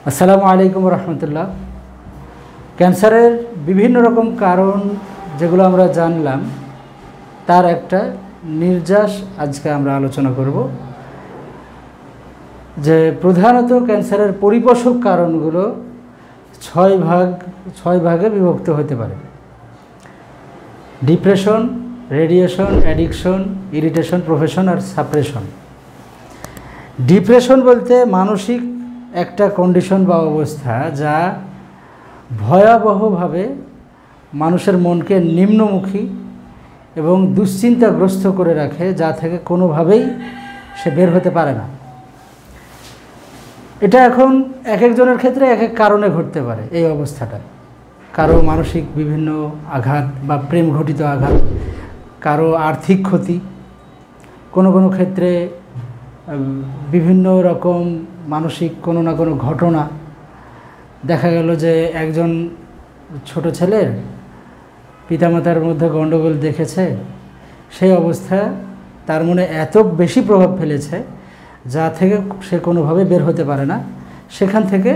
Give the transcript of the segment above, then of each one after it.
আসসালামু আলাইকুম রহমতুল্লাহ। ক্যান্সারের বিভিন্ন রকম কারণ যেগুলো আমরা জানলাম তার একটা নির্যাস আজকে আমরা আলোচনা করব। যে প্রধানত ক্যান্সারের পরিপোষক কারণগুলো ছয় ভাগে বিভক্ত হতে পারে: depression, radiation, addiction, irritation, profession আর সাপ্রেশন। ডিপ্রেশন বলতে মানসিক একটা কন্ডিশন বা অবস্থা যা ভয়াবহভাবে মানুষের মনকে নিম্নমুখী এবং দুশ্চিন্তাগ্রস্ত করে রাখে, যা থেকে কোনোভাবেই সে বের হতে পারে না। এটা এখন এক একজনের ক্ষেত্রে এক এক কারণে ঘটতে পারে। এই অবস্থাটা কারো মানসিক বিভিন্ন আঘাত বা প্রেম ঘটিত আঘাত, কারো আর্থিক ক্ষতি, কোনো কোনো ক্ষেত্রে বিভিন্ন রকম মানসিক কোনো না কোনো ঘটনা। দেখা গেল যে একজন ছোট ছেলের পিতামাতার মধ্যে গণ্ডগোল দেখেছে, সেই অবস্থা তার মনে এত বেশি প্রভাব ফেলেছে যা থেকে সে কোনোভাবে বের হতে পারে না। সেখান থেকে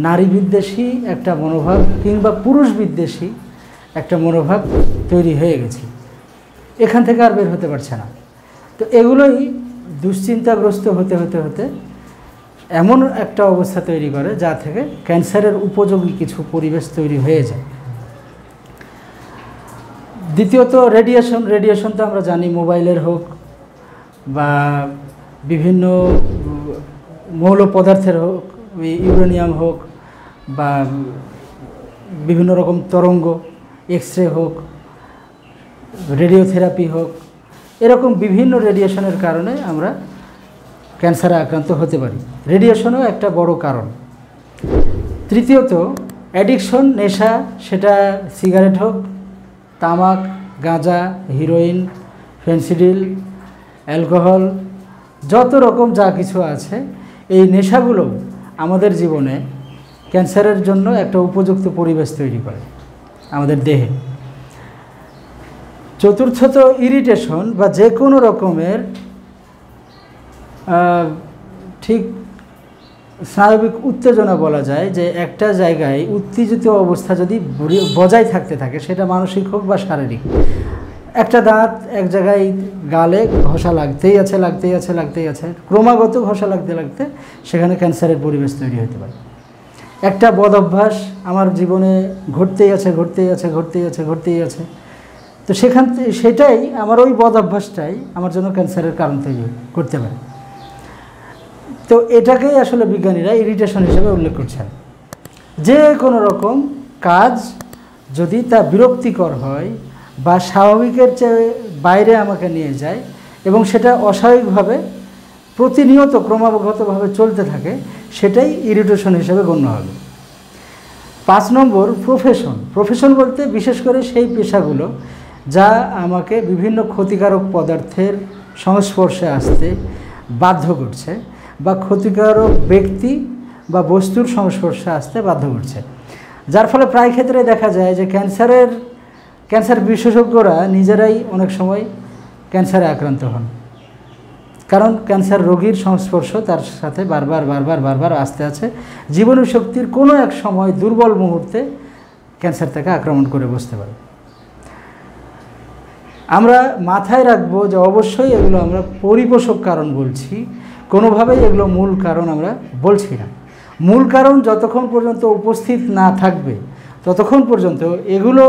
নারী বিদ্বেষী একটা মনোভাব কিংবা পুরুষ বিদ্বেষী একটা মনোভাব তৈরি হয়ে গেছে, এখান থেকে আর বের হতে পারছে না। তো এগুলোই দুশ্চিন্তাগ্রস্ত হতে হতে হতে এমন একটা অবস্থা তৈরি করে যা থেকে ক্যান্সারের উপযোগী কিছু পরিবেশ তৈরি হয়ে যায়। দ্বিতীয়ত রেডিয়েশন তো আমরা জানি, মোবাইলের হোক বা বিভিন্ন মৌল পদার্থের হোক, ইউরেনিয়াম হোক বা বিভিন্ন রকম তরঙ্গ, এক্স-রে হোক, রেডিওথেরাপি হোক, এরকম বিভিন্ন রেডিয়েশনের কারণে আমরা ক্যান্সারে আক্রান্ত হতে পারি। রেডিয়েশনও একটা বড় কারণ। তৃতীয়ত অ্যাডিকশন, নেশা, সেটা সিগারেট হোক, তামাক, গাঁজা, হিরোইন, ফেন্সিডিল, অ্যালকোহল, যত রকম যা কিছু আছে, এই নেশাগুলো আমাদের জীবনে ক্যান্সারের জন্য একটা উপযুক্ত পরিবেশ তৈরি করে আমাদের দেহে। চতুর্থত ইরিটেশন বা যে কোনো রকমের ঠিক স্নায়বিক উত্তেজনা বলা যায়, যে একটা জায়গায় উত্তেজিত অবস্থা যদি বজায় থাকতে থাকে, সেটা মানসিক হোক বা শারীরিক। একটা দাঁত এক জায়গায় গালে ঘষা লাগতেই আছে, ক্রমাগত ঘষা লাগতে সেখানে ক্যান্সারের পরিবেশ তৈরি হতে পারে। একটা বদ অভ্যাস আমার জীবনে ঘটতেই আছে, তো সেটাই আমার ওই বদ অভ্যাসটাই আমার জন্য ক্যান্সারের কারণ তৈরি করতে পারে। তো এটাকেই আসলে বিজ্ঞানীরা ইরিটেশন হিসেবে উল্লেখ করছেন। যে কোনো রকম কাজ যদি তা বিরক্তিকর হয় বা স্বাভাবিকের চেয়ে বাইরে আমাকে নিয়ে যায় এবং সেটা অস্বাভাবিকভাবে প্রতিনিয়ত ক্রমাগতভাবে চলতে থাকে, সেটাই ইরিটেশন হিসেবে গণ্য হবে। 5 নম্বর প্রফেশন বলতে বিশেষ করে সেই পেশাগুলো যা আমাকে বিভিন্ন ক্ষতিকারক পদার্থের সংস্পর্শে আসতে বাধ্য করছে বা ক্ষতিকারক ব্যক্তি বা বস্তুর সংস্পর্শে আসতে বাধ্য করছে, যার ফলে প্রায় ক্ষেত্রে দেখা যায় যে ক্যান্সার বিশেষজ্ঞরা নিজেরাই অনেক সময় ক্যান্সারে আক্রান্ত হন, কারণ ক্যান্সার রোগীর সংস্পর্শ তার সাথে বারবার আসতে আছে। জীবনী শক্তির কোনো এক সময় দুর্বল মুহূর্তে ক্যান্সার তাকে আক্রমণ করে বসতে পারে। আমরা মাথায় রাখবো যে অবশ্যই এগুলো আমরা পরিপোষক কারণ বলছি, কোনোভাবেই এগুলো মূল কারণ আমরা বলছি না। মূল কারণ যতক্ষণ পর্যন্ত উপস্থিত না থাকবে ততক্ষণ পর্যন্ত এগুলো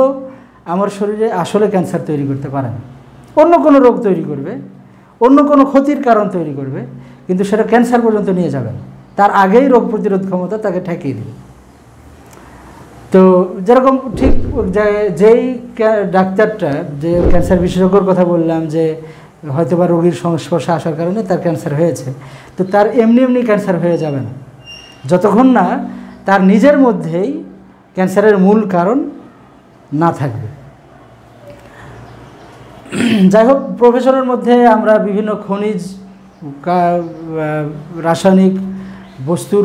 আমার শরীরে আসলে ক্যান্সার তৈরি করতে পারে না। অন্য কোনো রোগ তৈরি করবে, অন্য কোনো ক্ষতির কারণ তৈরি করবে, কিন্তু সেটা ক্যান্সার পর্যন্ত নিয়ে যাবে না। তার আগেই রোগ প্রতিরোধ ক্ষমতা তাকে ঠেকিয়ে দেবে। তো যেরকম ঠিক যেই ডাক্তারটা, যে ক্যান্সার বিশেষজ্ঞর কথা বললাম, যে হয়তোবা রোগীর সংস্পর্শে আসার কারণে তার ক্যান্সার হয়েছে, তো তার এমনি ক্যান্সার হয়ে যাবে না যতক্ষণ না তার নিজের মধ্যেই ক্যান্সারের মূল কারণ না থাকবে। যাই হোক, প্রফেশনের মধ্যে আমরা বিভিন্ন খনিজ, রাসায়নিক বস্তুর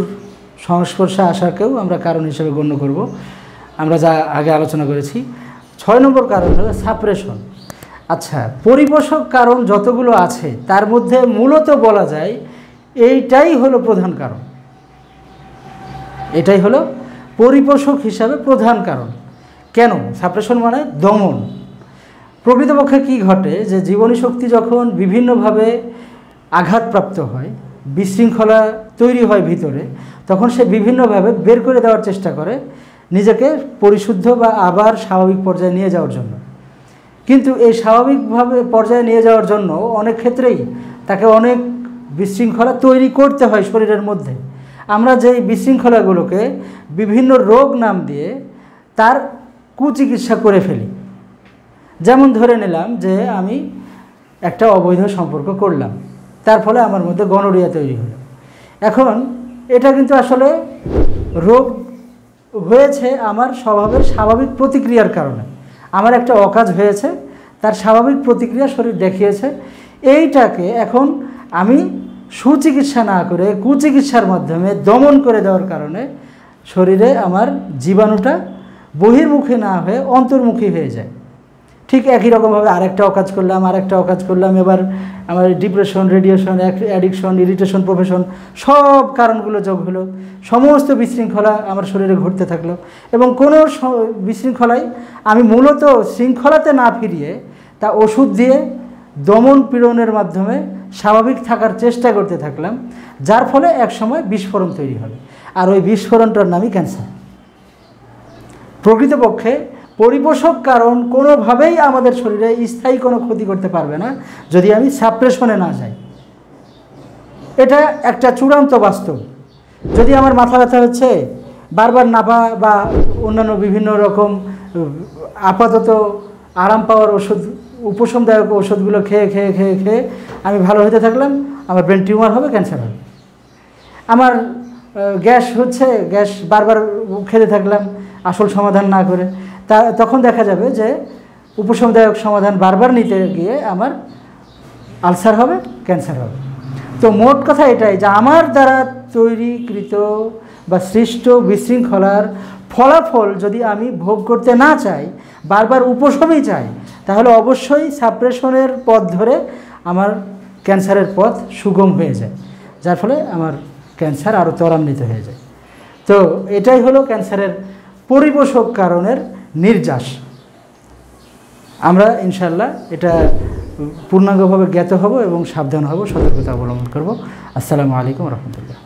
সংস্পর্শে আসাকেও আমরা কারণ হিসেবে গণ্য করব, আমরা যা আগে আলোচনা করেছি। 6 নম্বর কারণ হলো সাপ্রেশন। আচ্ছা, পরিপোষক কারণ যতগুলো আছে তার মধ্যে মূলত বলা যায় এইটাই হলো প্রধান কারণ। এটাই হলো পরিপোষক হিসাবে প্রধান কারণ। কেন? সাপ্রেশন মানে দমন। প্রকৃতপক্ষে কি ঘটে যে জীবনী শক্তি যখন বিভিন্নভাবে আঘাতপ্রাপ্ত হয়, বিশৃঙ্খলা তৈরি হয় ভিতরে, তখন সে বিভিন্নভাবে বের করে দেওয়ার চেষ্টা করে নিজেকে পরিশুদ্ধ বা আবার স্বাভাবিক পর্যায়ে নিয়ে যাওয়ার জন্য। কিন্তু এই স্বাভাবিকভাবে পর্যায়ে নিয়ে যাওয়ার জন্য অনেক ক্ষেত্রেই তাকে অনেক বিশৃঙ্খলা তৈরি করতে হয় শরীরের মধ্যে। আমরা যেই বিশৃঙ্খলাগুলোকে বিভিন্ন রোগ নাম দিয়ে তার কুচিকিৎসা করে ফেলি। যেমন ধরে নিলাম যে আমি একটা অবৈধ সম্পর্ক করলাম, তার ফলে আমার মধ্যে গনোরিয়া তৈরি হলো। এখন এটা কিন্তু আসলে রোগ হয়েছে আমার স্বভাবের স্বাভাবিক প্রতিক্রিয়ার কারণে। আমার একটা অকাজ হয়েছে, তার স্বাভাবিক প্রতিক্রিয়া শরীর দেখিয়েছে। এইটাকে এখন আমি সুচিকিৎসা না করে কুচিকিৎসার মাধ্যমে দমন করে দেওয়ার কারণে শরীরে আমার জীবাণুটা বহির্মুখী না হয়ে অন্তর্মুখী হয়ে যায়। ঠিক একই রকমভাবে আরেকটা অকাজ করলাম, এবার আমার depression, radiation, addiction, irritation, profession সব কারণগুলো যোগ হলো, সমস্ত বিশৃঙ্খলা আমার শরীরে ঘটতে থাকলো। এবং কোনো বিশৃঙ্খলায় আমি মূলত শৃঙ্খলাতে না ফিরিয়ে তা ওষুধ দিয়ে দমন পীড়নের মাধ্যমে স্বাভাবিক থাকার চেষ্টা করতে থাকলাম, যার ফলে একসময় বিস্ফোরণ তৈরি হবে। আর ওই বিস্ফোরণটার নামই ক্যান্সার। প্রকৃতপক্ষে পরিপোষক কারণ কোনোভাবেই আমাদের শরীরে স্থায়ী কোনো ক্ষতি করতে পারবে না যদি আমি সাপ্রেশনে না যাই। এটা একটা চূড়ান্ত বাস্তব। যদি আমার মাথা ব্যথা হচ্ছে, বারবার নাপা বা অন্যান্য বিভিন্ন রকম আপাতত আরাম পাওয়ার ওষুধ, উপশমদায়ক ওষুধগুলো খেয়ে খেয়ে খেয়ে খেয়ে আমি ভালো হতে থাকলাম, আমার ব্রেন টিউমার হবে, ক্যান্সার হবে। আমার গ্যাস হচ্ছে, গ্যাস বারবার খেতে থাকলাম আসল সমাধান না করে, তখন দেখা যাবে যে উপশমদায়ক সমাধান বারবার নিতে গিয়ে আমার আলসার হবে, ক্যান্সার হবে। তো মোট কথা এটাই যে আমার দ্বারা তৈরিকৃত বা সৃষ্ট বিশৃঙ্খলার ফলাফল যদি আমি ভোগ করতে না চাই, বারবার উপশমই চাই, তাহলে অবশ্যই সাপ্রেশনের পথ ধরে আমার ক্যান্সারের পথ সুগম হয়ে যায়, যার ফলে আমার ক্যান্সার আরও ত্বরান্বিত হয়ে যায়। তো এটাই হলো ক্যান্সারের পরিপোষক কারণের নির্যাস। আমরা ইনশাআল্লাহ এটা পূর্ণাঙ্গভাবে জ্ঞাত হব এবং সাবধান হব, সতর্কতা অবলম্বন করব। আসসালামু আলাইকুম রহমতুল্লাহ।